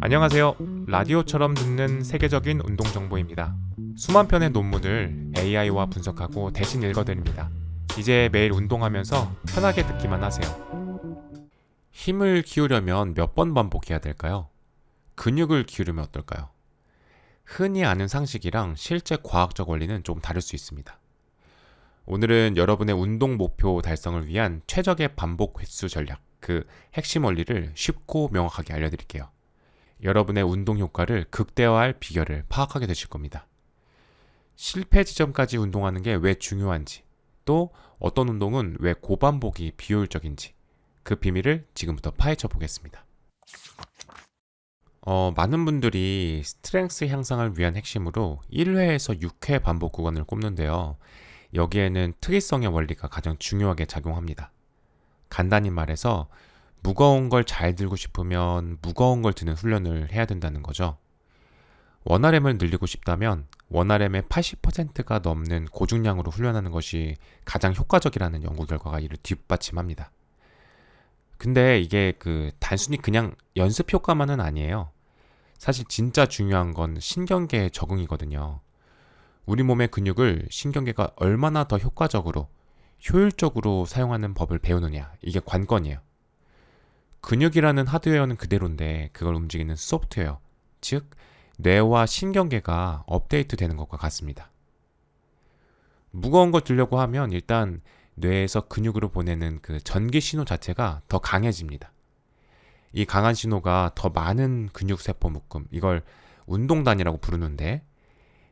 안녕하세요. 라디오처럼 듣는 세계적인 운동 정보입니다. 수만 편의 논문을 AI와 분석하고 대신 읽어드립니다. 이제 매일 운동하면서 편하게 듣기만 하세요. 힘을 키우려면 몇 번 반복해야 될까요? 근육을 키우려면 어떨까요? 흔히 아는 상식이랑 실제 과학적 원리는 좀 다를 수 있습니다. 오늘은 여러분의 운동 목표 달성을 위한 최적의 반복 횟수 전략, 그 핵심 원리를 쉽고 명확하게 알려드릴게요. 여러분의 운동 효과를 극대화할 비결을 파악하게 되실 겁니다. 실패 지점까지 운동하는 게 왜 중요한지, 또 어떤 운동은 왜 고반복이 비효율적인지, 그 비밀을 지금부터 파헤쳐 보겠습니다. 많은 분들이 스트렝스 향상을 위한 핵심으로 1회에서 6회 반복 구간을 꼽는데요. 여기에는 특이성의 원리가 가장 중요하게 작용합니다. 간단히 말해서 무거운 걸 잘 들고 싶으면 무거운 걸 드는 훈련을 해야 된다는 거죠. 원RM을 늘리고 싶다면 원RM의 80%가 넘는 고중량으로 훈련하는 것이 가장 효과적이라는 연구 결과가 이를 뒷받침합니다. 근데 이게 단순히 그냥 연습 효과만은 아니에요. 사실 진짜 중요한 건 신경계의 적응이거든요. 우리 몸의 근육을 신경계가 얼마나 더 효과적으로, 효율적으로 사용하는 법을 배우느냐, 이게 관건이에요. 근육이라는 하드웨어는 그대로인데 그걸 움직이는 소프트웨어, 즉 뇌와 신경계가 업데이트 되는 것과 같습니다. 무거운 걸 들려고 하면 일단 뇌에서 근육으로 보내는 그 전기 신호 자체가 더 강해집니다. 이 강한 신호가 더 많은 근육세포 묶음, 이걸 운동단이라고 부르는데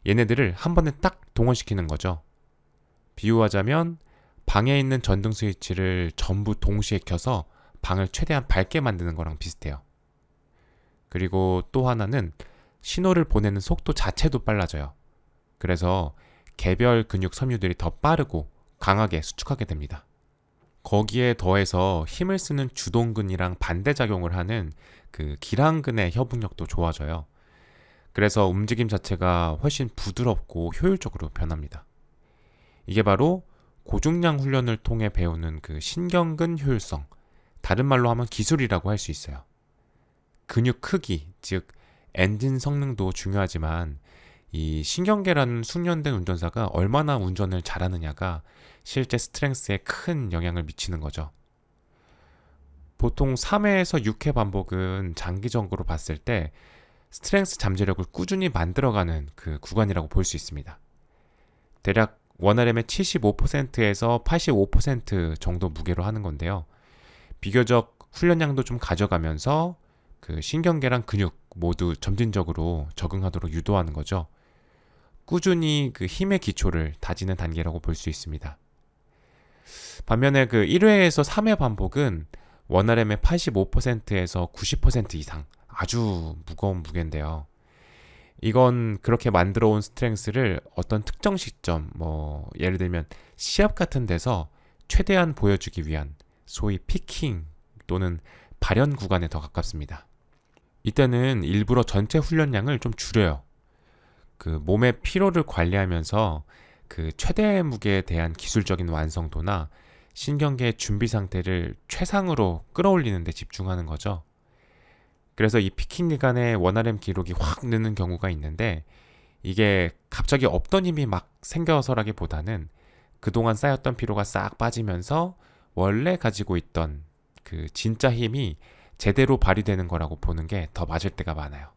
얘네들을 한 번에 딱 동원시키는 거죠. 비유하자면 방에 있는 전등 스위치를 전부 동시에 켜서 방을 최대한 밝게 만드는 거랑 비슷해요. 그리고 또 하나는 신호를 보내는 속도 자체도 빨라져요. 그래서 개별 근육 섬유들이 더 빠르고 강하게 수축하게 됩니다. 거기에 더해서 힘을 쓰는 주동근이랑 반대작용을 하는 그 기랑근의 협응력도 좋아져요. 그래서 움직임 자체가 훨씬 부드럽고 효율적으로 변합니다. 이게 바로 고중량 훈련을 통해 배우는 그 신경근 효율성, 다른 말로 하면 기술이라고 할 수 있어요. 근육 크기, 즉 엔진 성능도 중요하지만 이 신경계라는 숙련된 운전사가 얼마나 운전을 잘하느냐가 실제 스트렝스에 큰 영향을 미치는 거죠. 보통 3회에서 6회 반복은 장기적으로 봤을 때 스트렝스 잠재력을 꾸준히 만들어가는 그 구간이라고 볼 수 있습니다. 대략 원RM의 75%에서 85% 정도 무게로 하는 건데요. 비교적 훈련량도 좀 가져가면서 그 신경계랑 근육 모두 점진적으로 적응하도록 유도하는 거죠. 꾸준히 그 힘의 기초를 다지는 단계라고 볼 수 있습니다. 반면에 그 1회에서 3회 반복은 원RM의 85%에서 90% 이상 아주 무거운 무게인데요. 이건 그렇게 만들어 온 스트렝스를 어떤 특정 시점, 예를 들면 시합 같은 데서 최대한 보여주기 위한 소위 피킹 또는 발현 구간에 더 가깝습니다. 이때는 일부러 전체 훈련량을 좀 줄여요. 그 몸의 피로를 관리하면서 그 최대 무게에 대한 기술적인 완성도나 신경계의 준비 상태를 최상으로 끌어올리는 데 집중하는 거죠. 그래서 이 피킹 기간에 원RM 기록이 확 느는 경우가 있는데 이게 갑자기 없던 힘이 막 생겨서라기보다는 그동안 쌓였던 피로가 싹 빠지면서 원래 가지고 있던 그 진짜 힘이 제대로 발휘되는 거라고 보는 게 더 맞을 때가 많아요.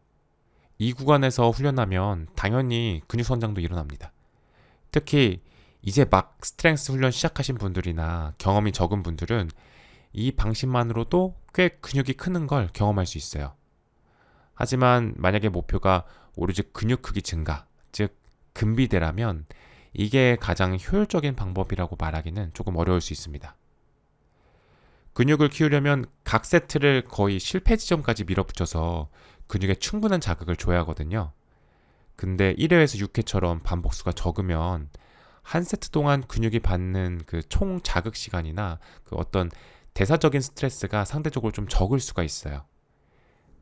이 구간에서 훈련하면 당연히 근육 성장도 일어납니다. 특히 이제 막 스트렝스 훈련 시작하신 분들이나 경험이 적은 분들은 이 방식만으로도 꽤 근육이 크는 걸 경험할 수 있어요. 하지만 만약에 목표가 오로지 근육 크기 증가, 즉 근비대라면 이게 가장 효율적인 방법이라고 말하기는 조금 어려울 수 있습니다. 근육을 키우려면 각 세트를 거의 실패 지점까지 밀어붙여서 근육에 충분한 자극을 줘야 하거든요. 근데 1회에서 6회처럼 반복수가 적으면 한 세트 동안 근육이 받는 그 총 자극 시간이나 그 어떤 대사적인 스트레스가 상대적으로 좀 적을 수가 있어요.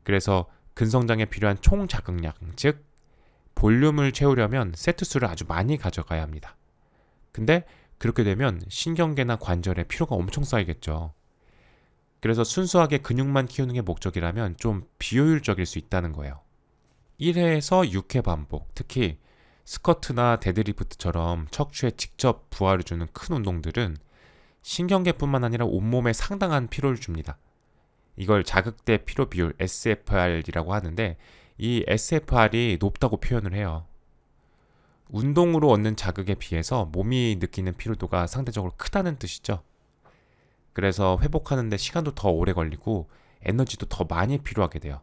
그래서 근성장에 필요한 총 자극량, 즉 볼륨을 채우려면 세트 수를 아주 많이 가져가야 합니다. 근데 그렇게 되면 신경계나 관절에 피로가 엄청 쌓이겠죠. 그래서 순수하게 근육만 키우는 게 목적이라면 좀 비효율적일 수 있다는 거예요. 1회에서 6회 반복, 특히 스쿼트나 데드리프트처럼 척추에 직접 부하를 주는 큰 운동들은 신경계뿐만 아니라 온몸에 상당한 피로를 줍니다. 이걸 자극대 피로 비율 SFR이라고 하는데, 이 SFR이 높다고 표현을 해요. 운동으로 얻는 자극에 비해서 몸이 느끼는 피로도가 상대적으로 크다는 뜻이죠. 그래서 회복하는데 시간도 더 오래 걸리고 에너지도 더 많이 필요하게 돼요.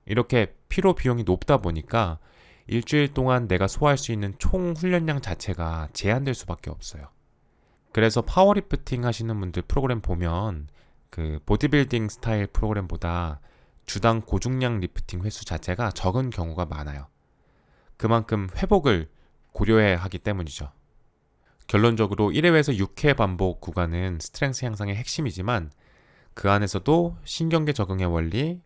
이렇게 피로 비용이 높다 보니까 일주일 동안 내가 소화할 수 있는 총 훈련량 자체가 제한될 수밖에 없어요. 그래서 파워리프팅 하시는 분들 프로그램 보면 그 보디빌딩 스타일 프로그램보다 주당 고중량 리프팅 횟수 자체가 적은 경우가 많아요. 그만큼 회복을 고려해야 하기 때문이죠. 결론적으로 1회에서 6회 반복 구간은 스트렝스 향상의 핵심이지만 그 안에서도 신경계 적응의 원리,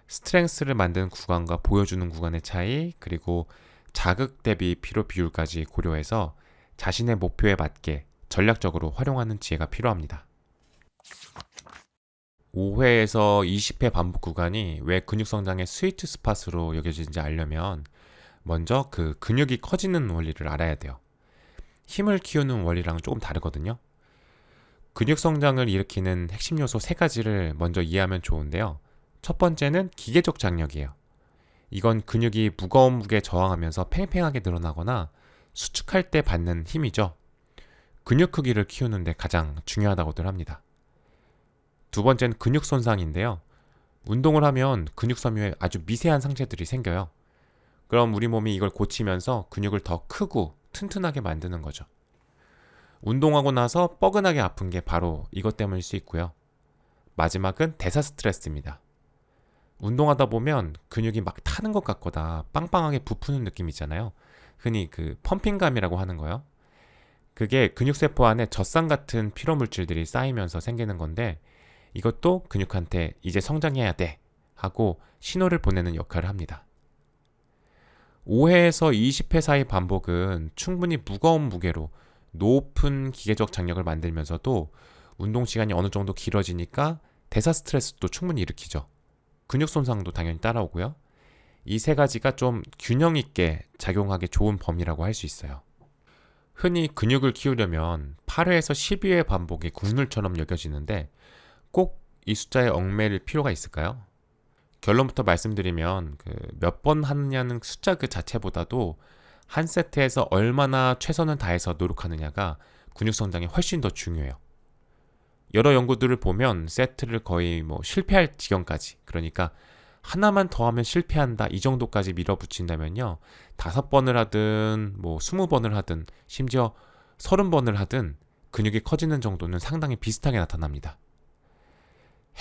스트렝스를 만드는 구간과 보여주는 구간의 차이, 그리고 자극 대비 피로 비율까지 고려해서 자신의 목표에 맞게 전략적으로 활용하는 지혜가 필요합니다. 5회에서 20회 반복 구간이 왜 근육 성장의 스위트 스팟으로 여겨지는지 알려면 먼저 그 근육이 커지는 원리를 알아야 돼요. 힘을 키우는 원리랑 조금 다르거든요. 근육 성장을 일으키는 핵심 요소 3가지를 먼저 이해하면 좋은데요. 첫 번째는 기계적 장력이에요. 이건 근육이 무거운 무게에 저항하면서 팽팽하게 늘어나거나 수축할 때 받는 힘이죠. 근육 크기를 키우는데 가장 중요하다고들 합니다. 두 번째는 근육 손상인데요. 운동을 하면 근육 섬유에 아주 미세한 상처들이 생겨요. 그럼 우리 몸이 이걸 고치면서 근육을 더 크고 튼튼하게 만드는 거죠. 운동하고 나서 뻐근하게 아픈 게 바로 이것 때문일 수 있고요. 마지막은 대사 스트레스입니다. 운동하다 보면 근육이 막 타는 것 같거나 빵빵하게 부푸는 느낌 있잖아요. 흔히 그 펌핑감이라고 하는 거요. 그게 근육세포 안에 젖산 같은 피로물질들이 쌓이면서 생기는 건데, 이것도 근육한테 이제 성장해야 돼 하고 신호를 보내는 역할을 합니다. 5회에서 20회 사이 반복은 충분히 무거운 무게로 높은 기계적 장력을 만들면서도 운동 시간이 어느 정도 길어지니까 대사 스트레스도 충분히 일으키죠. 근육 손상도 당연히 따라오고요. 이 3가지가 좀 균형 있게 작용하기 좋은 범위라고 할 수 있어요. 흔히 근육을 키우려면 8회에서 12회 반복이 국룰처럼 여겨지는데 꼭 이 숫자에 얽매일 필요가 있을까요? 결론부터 말씀드리면 몇 번 하느냐는 숫자 그 자체보다도 한 세트에서 얼마나 최선을 다해서 노력하느냐가 근육 성장에 훨씬 더 중요해요. 여러 연구들을 보면 세트를 거의 실패할 지경까지, 그러니까 하나만 더 하면 실패한다 이 정도까지 밀어붙인다면요, 5번을 하든 20번을 하든 심지어 30번을 하든 근육이 커지는 정도는 상당히 비슷하게 나타납니다.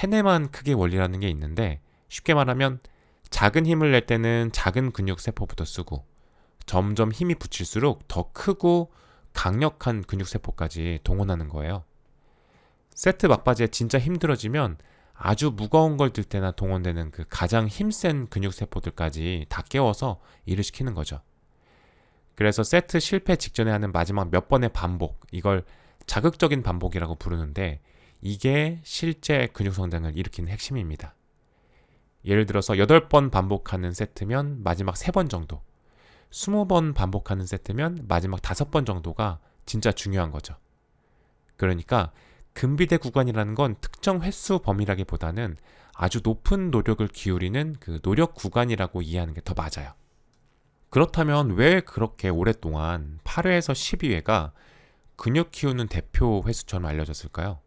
헤네만 크기 원리라는 게 있는데, 쉽게 말하면 작은 힘을 낼 때는 작은 근육 세포부터 쓰고 점점 힘이 붙일수록 더 크고 강력한 근육 세포까지 동원하는 거예요. 세트 막바지에 진짜 힘들어지면 아주 무거운 걸 들 때나 동원되는 그 가장 힘센 근육 세포들까지 다 깨워서 일을 시키는 거죠. 그래서 세트 실패 직전에 하는 마지막 몇 번의 반복, 이걸 자극적인 반복이라고 부르는데, 이게 실제 근육 성장을 일으키는 핵심입니다. 예를 들어서 8번 반복하는 세트면 마지막 3번 정도, 20번 반복하는 세트면 마지막 5번 정도가 진짜 중요한 거죠. 그러니까 근비대 구간이라는 건 특정 횟수 범위라기보다는 아주 높은 노력을 기울이는 그 노력 구간이라고 이해하는 게 더 맞아요. 그렇다면 왜 그렇게 오랫동안 8회에서 12회가 근육 키우는 대표 횟수처럼 알려졌을까요?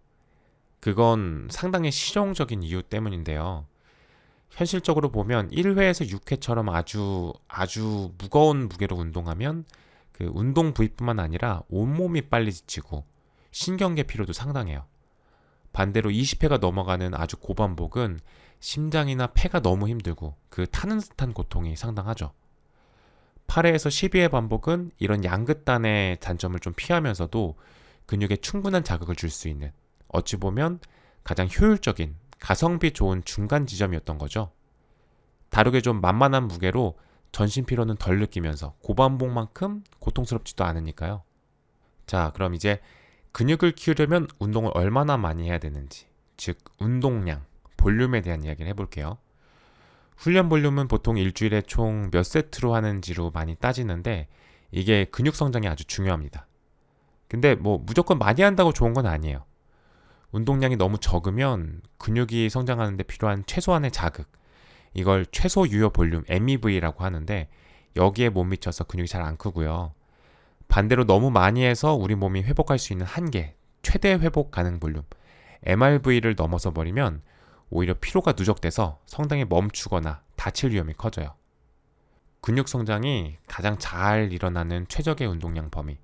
그건 상당히 실용적인 이유 때문인데요. 현실적으로 보면 1회에서 6회처럼 아주 무거운 무게로 운동하면 그 운동 부위뿐만 아니라 온몸이 빨리 지치고 신경계 피로도 상당해요. 반대로 20회가 넘어가는 아주 고반복은 심장이나 폐가 너무 힘들고 그 타는 듯한 고통이 상당하죠. 8회에서 12회 반복은 이런 양극단의 단점을 좀 피하면서도 근육에 충분한 자극을 줄 수 있는, 어찌 보면 가장 효율적인, 가성비 좋은 중간 지점이었던 거죠. 다루기 좀 만만한 무게로 전신 피로는 덜 느끼면서 고반복만큼 고통스럽지도 않으니까요. 자, 그럼 이제 근육을 키우려면 운동을 얼마나 많이 해야 되는지, 즉 운동량, 볼륨에 대한 이야기를 해볼게요. 훈련 볼륨은 보통 일주일에 총 몇 세트로 하는지로 많이 따지는데 이게 근육 성장에 아주 중요합니다. 근데 무조건 많이 한다고 좋은 건 아니에요. 운동량이 너무 적으면 근육이 성장하는 데 필요한 최소한의 자극, 이걸 최소 유효 볼륨 MEV라고 하는데 여기에 못 미쳐서 근육이 잘 안 크고요. 반대로 너무 많이 해서 우리 몸이 회복할 수 있는 한계, 최대 회복 가능 볼륨 MRV를 넘어서 버리면 오히려 피로가 누적돼서 성장이 멈추거나 다칠 위험이 커져요. 근육 성장이 가장 잘 일어나는 최적의 운동량 범위,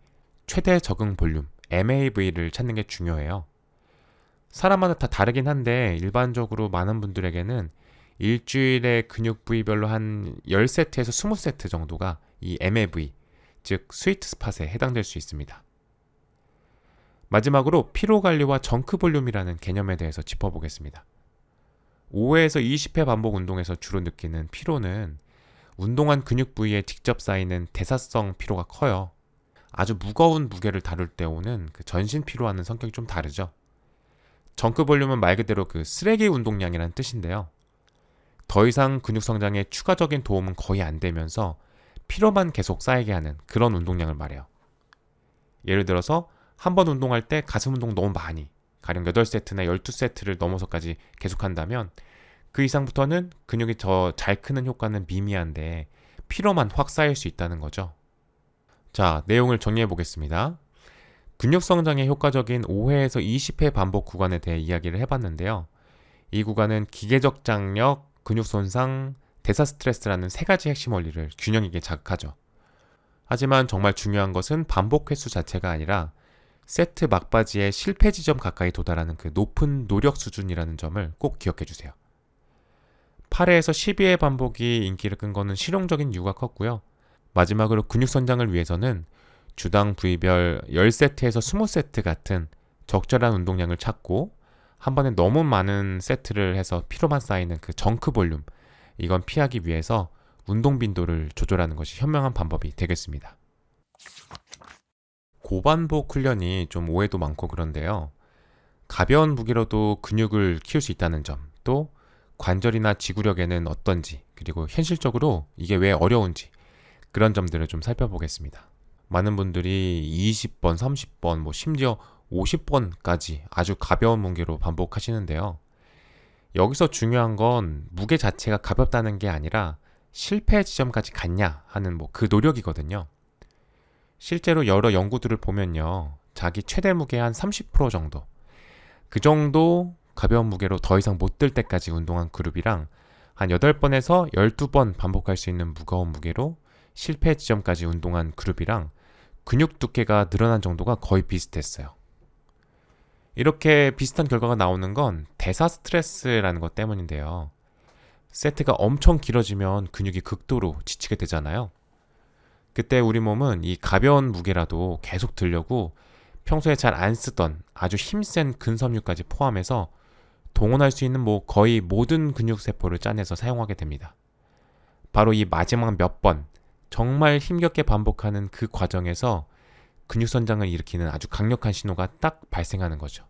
최대 적응 볼륨 MAV를 찾는 게 중요해요. 사람마다 다 다르긴 한데 일반적으로 많은 분들에게는 일주일에 근육 부위별로 한 10세트에서 20세트 정도가 이 MAV, 즉 스위트 스팟에 해당될 수 있습니다. 마지막으로 피로관리와 정크 볼륨이라는 개념에 대해서 짚어보겠습니다. 5회에서 20회 반복 운동에서 주로 느끼는 피로는 운동한 근육 부위에 직접 쌓이는 대사성 피로가 커요. 아주 무거운 무게를 다룰 때 오는 그 전신 피로와는 성격이 좀 다르죠. 정크 볼륨은 말 그대로 그 쓰레기 운동량이라는 뜻인데요. 더 이상 근육 성장에 추가적인 도움은 거의 안 되면서 피로만 계속 쌓이게 하는 그런 운동량을 말해요. 예를 들어서 한 번 운동할 때 가슴 운동 너무 많이, 가령 8세트나 12세트를 넘어서까지 계속한다면 그 이상부터는 근육이 더 잘 크는 효과는 미미한데 피로만 확 쌓일 수 있다는 거죠. 자, 내용을 정리해 보겠습니다. 근육 성장에 효과적인 5회에서 20회 반복 구간에 대해 이야기를 해봤는데요. 이 구간은 기계적 장력, 근육 손상, 대사 스트레스라는 세 가지 핵심 원리를 균형 있게 자극하죠. 하지만 정말 중요한 것은 반복 횟수 자체가 아니라 세트 막바지의 실패 지점 가까이 도달하는 그 높은 노력 수준이라는 점을 꼭 기억해 주세요. 8회에서 12회 반복이 인기를 끈 거는 실용적인 이유가 컸고요. 마지막으로 근육 선장을 위해서는 주당 부위별 10세트에서 20세트 같은 적절한 운동량을 찾고 한 번에 너무 많은 세트를 해서 피로만 쌓이는 그 정크 볼륨, 이건 피하기 위해서 운동 빈도를 조절하는 것이 현명한 방법이 되겠습니다. 고반복 훈련이 좀 오해도 많고 그런데요. 가벼운 무게로도 근육을 키울 수 있다는 점, 또 관절이나 지구력에는 어떤지, 그리고 현실적으로 이게 왜 어려운지 그런 점들을 좀 살펴보겠습니다. 많은 분들이 20번, 30번, 심지어 50번까지 아주 가벼운 무게로 반복하시는데요. 여기서 중요한 건 무게 자체가 가볍다는 게 아니라 실패 지점까지 갔냐 하는 그 노력이거든요. 실제로 여러 연구들을 보면요. 자기 최대 무게의 한 30% 정도, 그 정도 가벼운 무게로 더 이상 못 들 때까지 운동한 그룹이랑 한 8번에서 12번 반복할 수 있는 무거운 무게로 실패 지점까지 운동한 그룹이랑 근육 두께가 늘어난 정도가 거의 비슷했어요. 이렇게 비슷한 결과가 나오는 건 대사 스트레스라는 것 때문인데요. 세트가 엄청 길어지면 근육이 극도로 지치게 되잖아요. 그때 우리 몸은 이 가벼운 무게라도 계속 들려고 평소에 잘 안 쓰던 아주 힘센 근섬유까지 포함해서 동원할 수 있는 거의 모든 근육세포를 짜내서 사용하게 됩니다. 바로 이 마지막 몇 번, 정말 힘겹게 반복하는 그 과정에서 근육선장을 일으키는 아주 강력한 신호가 딱 발생하는 거죠.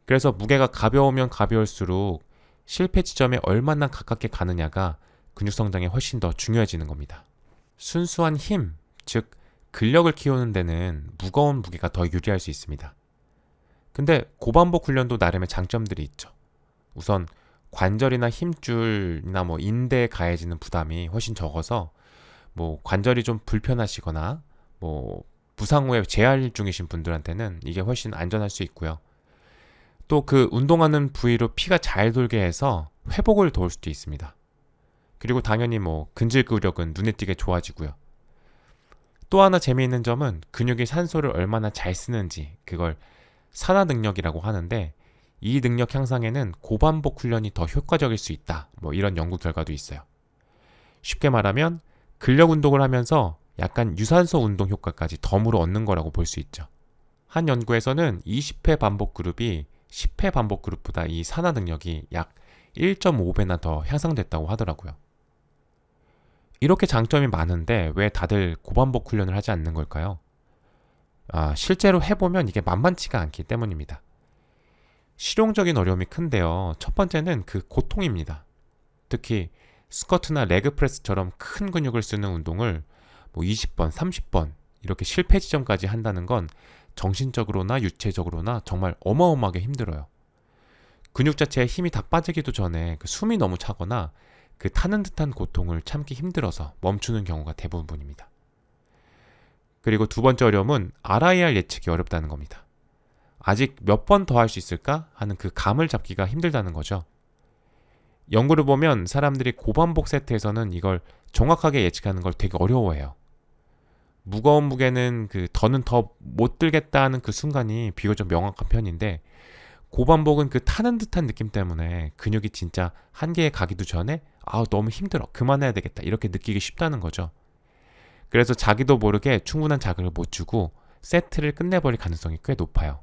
그래서 무게가 가벼우면 가벼울수록 실패 지점에 얼마나 가깝게 가느냐가 근육성장에 훨씬 더 중요해지는 겁니다. 순수한 힘, 즉 근력을 키우는 데는 무거운 무게가 더 유리할 수 있습니다. 근데 고반복 훈련도 나름의 장점들이 있죠. 우선 관절이나 힘줄이나 인대에 가해지는 부담이 훨씬 적어서 관절이 좀 불편하시거나 부상 후에 재활 중이신 분들한테는 이게 훨씬 안전할 수 있고요. 또 그 운동하는 부위로 피가 잘 돌게 해서 회복을 도울 수도 있습니다. 그리고 당연히 근질근력은 눈에 띄게 좋아지고요. 또 하나 재미있는 점은 근육이 산소를 얼마나 잘 쓰는지, 그걸 산화 능력이라고 하는데 이 능력 향상에는 고반복 훈련이 더 효과적일 수 있다. 이런 연구 결과도 있어요. 쉽게 말하면 근력 운동을 하면서 약간 유산소 운동 효과까지 덤으로 얻는 거라고 볼 수 있죠. 한 연구에서는 20회 반복 그룹이 10회 반복 그룹보다 이 산화 능력이 약 1.5배나 더 향상됐다고 하더라고요. 이렇게 장점이 많은데 왜 다들 고반복 훈련을 하지 않는 걸까요? 실제로 해보면 이게 만만치가 않기 때문입니다. 실용적인 어려움이 큰데요. 첫 번째는 그 고통입니다. 특히 스쿼트나 레그 프레스처럼 큰 근육을 쓰는 운동을 뭐 20번, 30번 이렇게 실패 지점까지 한다는 건 정신적으로나 육체적으로나 정말 어마어마하게 힘들어요. 근육 자체에 힘이 다 빠지기도 전에 그 숨이 너무 차거나 그 타는 듯한 고통을 참기 힘들어서 멈추는 경우가 대부분입니다. 그리고 두 번째 어려움은 RIR 예측이 어렵다는 겁니다. 아직 몇 번 더 할 수 있을까 하는 그 감을 잡기가 힘들다는 거죠. 연구를 보면 사람들이 고반복 세트에서는 이걸 정확하게 예측하는 걸 되게 어려워해요. 무거운 무게는 그 더는 더 못 들겠다 하는 그 순간이 비교적 명확한 편인데, 고반복은 그 타는 듯한 느낌 때문에 근육이 진짜 한계에 가기도 전에 너무 힘들어, 그만해야 되겠다 이렇게 느끼기 쉽다는 거죠. 그래서 자기도 모르게 충분한 자극을 못 주고 세트를 끝내버릴 가능성이 꽤 높아요.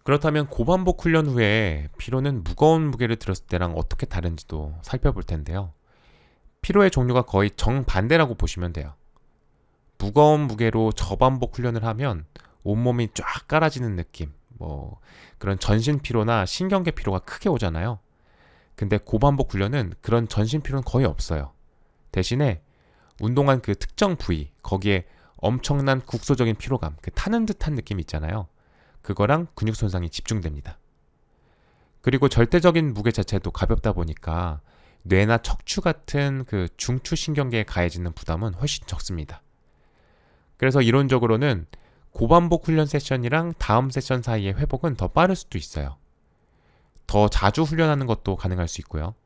그렇다면 고반복 훈련 후에 피로는 무거운 무게를 들었을 때랑 어떻게 다른지도 살펴볼 텐데요. 피로의 종류가 거의 정반대라고 보시면 돼요. 무거운 무게로 저반복 훈련을 하면 온몸이 쫙 깔아지는 느낌, 그런 전신 피로나 신경계 피로가 크게 오잖아요. 근데 고반복 훈련은 그런 전신 피로는 거의 없어요. 대신에 운동한 그 특정 부위, 거기에 엄청난 국소적인 피로감, 그 타는 듯한 느낌 있잖아요. 그거랑 근육 손상이 집중됩니다. 그리고 절대적인 무게 자체도 가볍다 보니까 뇌나 척추 같은 그 중추 신경계에 가해지는 부담은 훨씬 적습니다. 그래서 이론적으로는 고반복 훈련 세션이랑 다음 세션 사이의 회복은 더 빠를 수도 있어요. 더 자주 훈련하는 것도 가능할 수 있고요.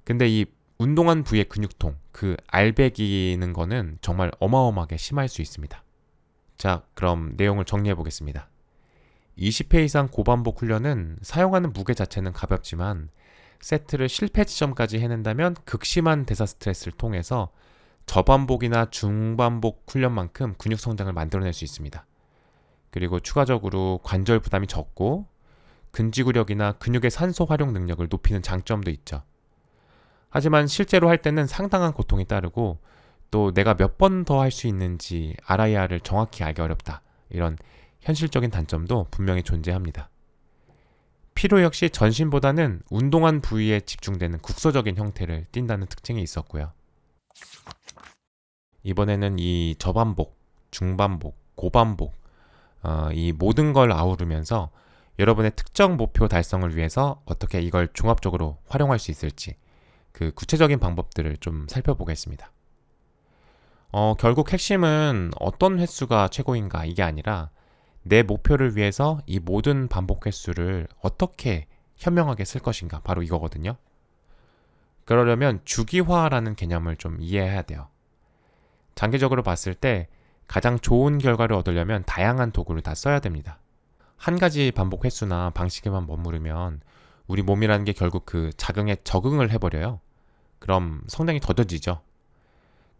근데 이 운동한 부위의 근육통, 그 알배기는 거는 정말 어마어마하게 심할 수 있습니다. 자, 그럼 내용을 정리해 보겠습니다. 20회 이상 고반복 훈련은 사용하는 무게 자체는 가볍지만 세트를 실패 지점까지 해낸다면 극심한 대사 스트레스를 통해서 저반복이나 중반복 훈련만큼 근육 성장을 만들어낼 수 있습니다. 그리고 추가적으로 관절 부담이 적고 근지구력이나 근육의 산소 활용 능력을 높이는 장점도 있죠. 하지만 실제로 할 때는 상당한 고통이 따르고 또 내가 몇 번 더 할 수 있는지 RIR을 정확히 알기 어렵다, 이런 현실적인 단점도 분명히 존재합니다. 피로 역시 전신보다는 운동한 부위에 집중되는 국소적인 형태를 띈다는 특징이 있었고요. 이번에는 이 저반복, 중반복, 고반복, 이 모든 걸 아우르면서 여러분의 특정 목표 달성을 위해서 어떻게 이걸 종합적으로 활용할 수 있을지 그 구체적인 방법들을 좀 살펴보겠습니다. 결국 핵심은 어떤 횟수가 최고인가 이게 아니라 내 목표를 위해서 이 모든 반복 횟수를 어떻게 현명하게 쓸 것인가, 바로 이거거든요. 그러려면 주기화라는 개념을 좀 이해해야 돼요. 장기적으로 봤을 때 가장 좋은 결과를 얻으려면 다양한 도구를 다 써야 됩니다. 한 가지 반복 횟수나 방식에만 머무르면 우리 몸이라는 게 결국 그 자극에 적응을 해버려요. 그럼 성장이 더뎌지죠.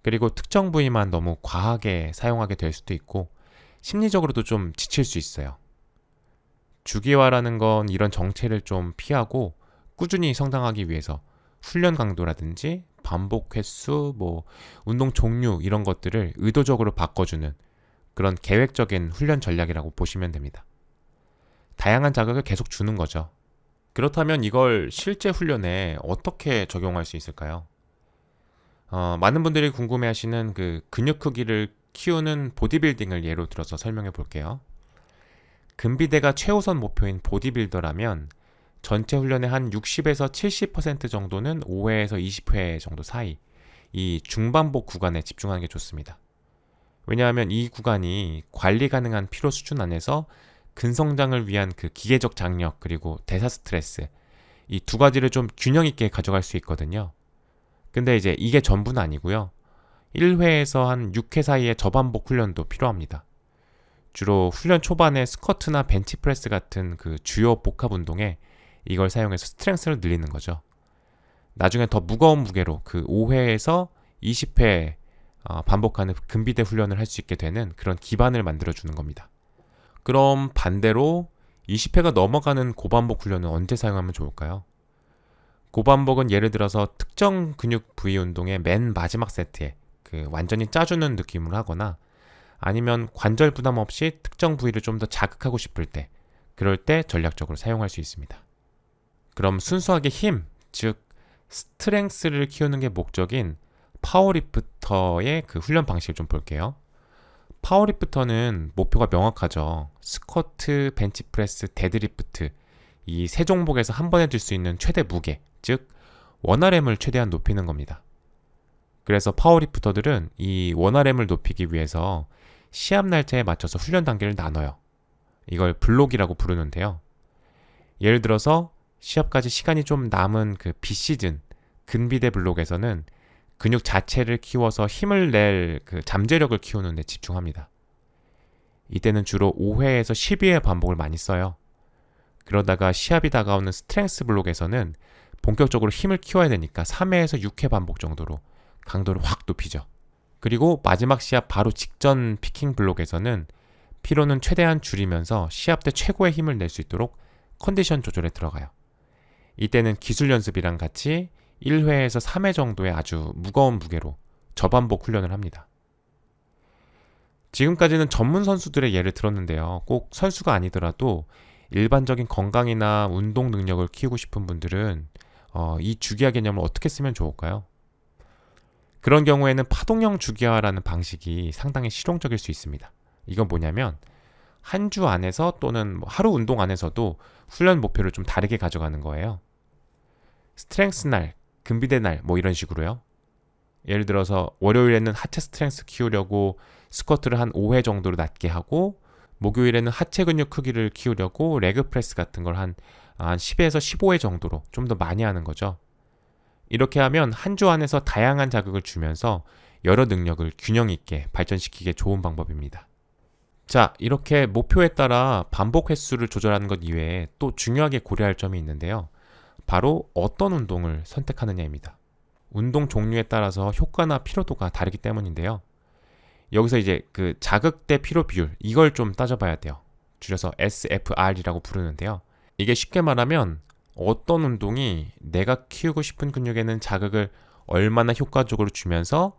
그리고 특정 부위만 너무 과하게 사용하게 될 수도 있고 심리적으로도 좀 지칠 수 있어요. 주기화라는 건 이런 정체를 좀 피하고 꾸준히 성장하기 위해서 훈련 강도라든지 반복 횟수, 운동 종류 이런 것들을 의도적으로 바꿔주는 그런 계획적인 훈련 전략이라고 보시면 됩니다. 다양한 자극을 계속 주는 거죠. 그렇다면 이걸 실제 훈련에 어떻게 적용할 수 있을까요? 많은 분들이 궁금해하시는 그 근육 크기를 키우는 보디빌딩을 예로 들어서 설명해 볼게요. 근비대가 최우선 목표인 보디빌더라면 전체 훈련의 한 60에서 70% 정도는 5회에서 20회 정도 사이 이 중반복 구간에 집중하는 게 좋습니다. 왜냐하면 이 구간이 관리 가능한 피로 수준 안에서 근성장을 위한 그 기계적 장력 그리고 대사 스트레스, 이 두 가지를 좀 균형 있게 가져갈 수 있거든요. 근데 이제 이게 전부는 아니고요. 1회에서 한 6회 사이의 저반복 훈련도 필요합니다. 주로 훈련 초반에 스쿼트나 벤치프레스 같은 그 주요 복합 운동에 이걸 사용해서 스트렝스를 늘리는 거죠. 나중에 더 무거운 무게로 그 5회에서 20회 반복하는 근비대 훈련을 할 수 있게 되는 그런 기반을 만들어주는 겁니다. 그럼 반대로 20회가 넘어가는 고반복 훈련은 언제 사용하면 좋을까요? 고반복은 예를 들어서 특정 근육 부위 운동의 맨 마지막 세트에 그 완전히 짜주는 느낌으로 하거나 아니면 관절 부담 없이 특정 부위를 좀 더 자극하고 싶을 때, 그럴 때 전략적으로 사용할 수 있습니다. 그럼 순수하게 힘, 즉 스트렝스를 키우는 게 목적인 파워리프터의 그 훈련 방식을 좀 볼게요. 파워리프터는 목표가 명확하죠. 스쿼트, 벤치프레스, 데드리프트 이 세 종목에서 한 번에 들 수 있는 최대 무게, 즉 원RM을 최대한 높이는 겁니다. 그래서 파워리프터들은 이 원RM을 높이기 위해서 시합 날짜에 맞춰서 훈련 단계를 나눠요. 이걸 블록이라고 부르는데요. 예를 들어서 시합까지 시간이 좀 남은 그 비시즌 근비대 블록에서는 근육 자체를 키워서 힘을 낼 그 잠재력을 키우는 데 집중합니다. 이때는 주로 5회에서 12회 반복을 많이 써요. 그러다가 시합이 다가오는 스트렝스 블록에서는 본격적으로 힘을 키워야 되니까 3회에서 6회 반복 정도로 강도를 확 높이죠. 그리고 마지막 시합 바로 직전 피킹 블록에서는 피로는 최대한 줄이면서 시합 때 최고의 힘을 낼 수 있도록 컨디션 조절에 들어가요. 이때는 기술 연습이랑 같이 1회에서 3회 정도의 아주 무거운 무게로 저반복 훈련을 합니다. 지금까지는 전문 선수들의 예를 들었는데요. 꼭 선수가 아니더라도 일반적인 건강이나 운동 능력을 키우고 싶은 분들은 이 주기화 개념을 어떻게 쓰면 좋을까요? 그런 경우에는 파동형 주기화라는 방식이 상당히 실용적일 수 있습니다. 이건 뭐냐면 한 주 안에서 또는 하루 운동 안에서도 훈련 목표를 좀 다르게 가져가는 거예요. 스트렝스 날, 근비대 날 이런 식으로요. 예를 들어서 월요일에는 하체 스트렝스 키우려고 스쿼트를 한 5회 정도로 낮게 하고 목요일에는 하체 근육 크기를 키우려고 레그 프레스 같은 걸 한 10에서 15회 정도로 좀 더 많이 하는 거죠. 이렇게 하면 한 주 안에서 다양한 자극을 주면서 여러 능력을 균형 있게 발전시키기에 좋은 방법입니다. 자, 이렇게 목표에 따라 반복 횟수를 조절하는 것 이외에 또 중요하게 고려할 점이 있는데요. 바로 어떤 운동을 선택하느냐입니다. 운동 종류에 따라서 효과나 피로도가 다르기 때문인데요. 여기서 이제 그 자극 대 피로 비율 이걸 좀 따져봐야 돼요. 줄여서 SFR이라고 부르는데요. 이게 쉽게 말하면 어떤 운동이 내가 키우고 싶은 근육에는 자극을 얼마나 효과적으로 주면서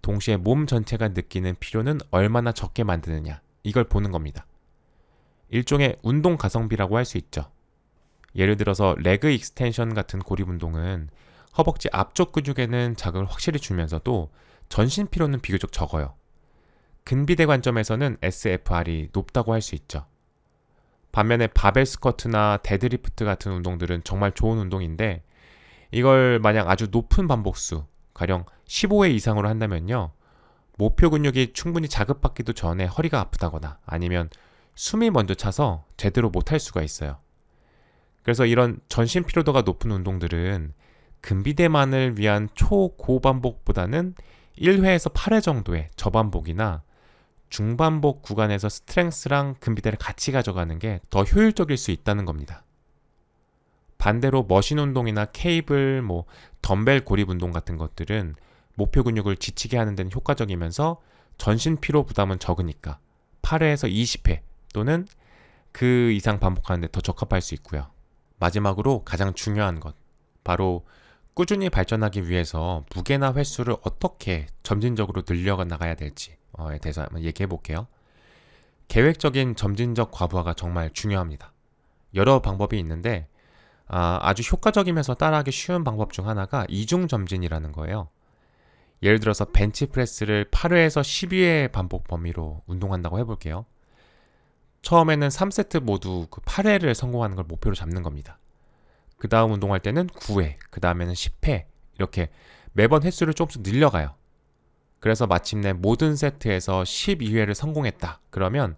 동시에 몸 전체가 느끼는 피로는 얼마나 적게 만드느냐 이걸 보는 겁니다. 일종의 운동 가성비라고 할 수 있죠. 예를 들어서 레그 익스텐션 같은 고립 운동은 허벅지 앞쪽 근육에는 자극을 확실히 주면서도 전신 피로는 비교적 적어요. 근비대 관점에서는 SFR이 높다고 할 수 있죠. 반면에 바벨 스쿼트나 데드리프트 같은 운동들은 정말 좋은 운동인데 이걸 만약 아주 높은 반복수, 가령 15회 이상으로 한다면요. 목표 근육이 충분히 자극받기도 전에 허리가 아프다거나 아니면 숨이 먼저 차서 제대로 못할 수가 있어요. 그래서 이런 전신 피로도가 높은 운동들은 근비대만을 위한 초고반복보다는 1회에서 8회 정도의 저반복이나 중반복 구간에서 스트렝스랑 근비대를 같이 가져가는 게 더 효율적일 수 있다는 겁니다. 반대로 머신 운동이나 케이블, 덤벨 고립 운동 같은 것들은 목표 근육을 지치게 하는 데는 효과적이면서 전신 피로 부담은 적으니까 8회에서 20회 또는 그 이상 반복하는 데 더 적합할 수 있고요. 마지막으로 가장 중요한 것, 바로 꾸준히 발전하기 위해서 무게나 횟수를 어떻게 점진적으로 늘려나가야 될지에 대해서 한번 얘기해 볼게요. 계획적인 점진적 과부하가 정말 중요합니다. 여러 방법이 있는데 아주 효과적이면서 따라하기 쉬운 방법 중 하나가 이중점진이라는 거예요. 예를 들어서 벤치프레스를 8회에서 12회 반복 범위로 운동한다고 해볼게요. 처음에는 3세트 모두 그 8회를 성공하는 걸 목표로 잡는 겁니다. 그 다음 운동할 때는 9회, 그 다음에는 10회 이렇게 매번 횟수를 조금씩 늘려가요. 그래서 마침내 모든 세트에서 12회를 성공했다. 그러면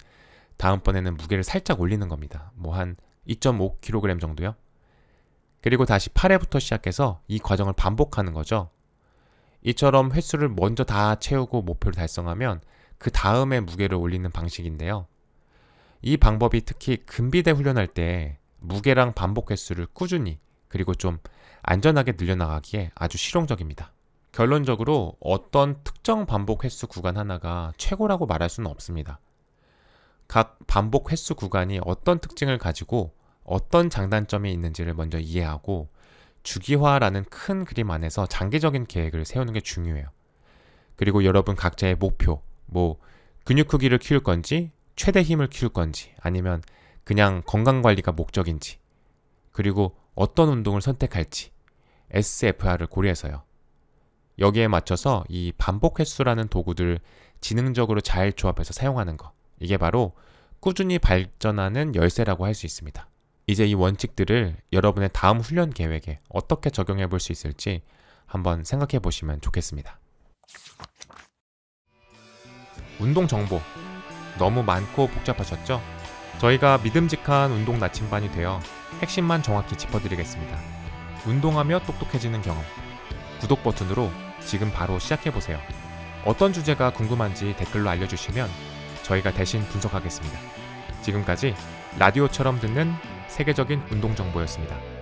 다음번에는 무게를 살짝 올리는 겁니다. 한 2.5kg 정도요. 그리고 다시 8회부터 시작해서 이 과정을 반복하는 거죠. 이처럼 횟수를 먼저 다 채우고 목표를 달성하면 그 다음에 무게를 올리는 방식인데요. 이 방법이 특히 근비대 훈련할 때 무게랑 반복 횟수를 꾸준히 그리고 좀 안전하게 늘려나가기에 아주 실용적입니다. 결론적으로 어떤 특정 반복 횟수 구간 하나가 최고라고 말할 수는 없습니다. 각 반복 횟수 구간이 어떤 특징을 가지고 어떤 장단점이 있는지를 먼저 이해하고 주기화라는 큰 그림 안에서 장기적인 계획을 세우는 게 중요해요. 그리고 여러분 각자의 목표, 근육 크기를 키울 건지 최대 힘을 키울 건지 아니면 그냥 건강관리가 목적인지 그리고 어떤 운동을 선택할지 SFR을 고려해서요. 여기에 맞춰서 이 반복 횟수라는 도구들 지능적으로 잘 조합해서 사용하는 거. 이게 바로 꾸준히 발전하는 열쇠라고 할 수 있습니다. 이제 이 원칙들을 여러분의 다음 훈련 계획에 어떻게 적용해 볼 수 있을지 한번 생각해 보시면 좋겠습니다. 운동 정보 너무 많고 복잡하셨죠? 저희가 믿음직한 운동 나침반이 되어 핵심만 정확히 짚어드리겠습니다. 운동하며 똑똑해지는 경험. 구독 버튼으로 지금 바로 시작해보세요. 어떤 주제가 궁금한지 댓글로 알려주시면 저희가 대신 분석하겠습니다. 지금까지 라디오처럼 듣는 세계적인 운동 정보였습니다.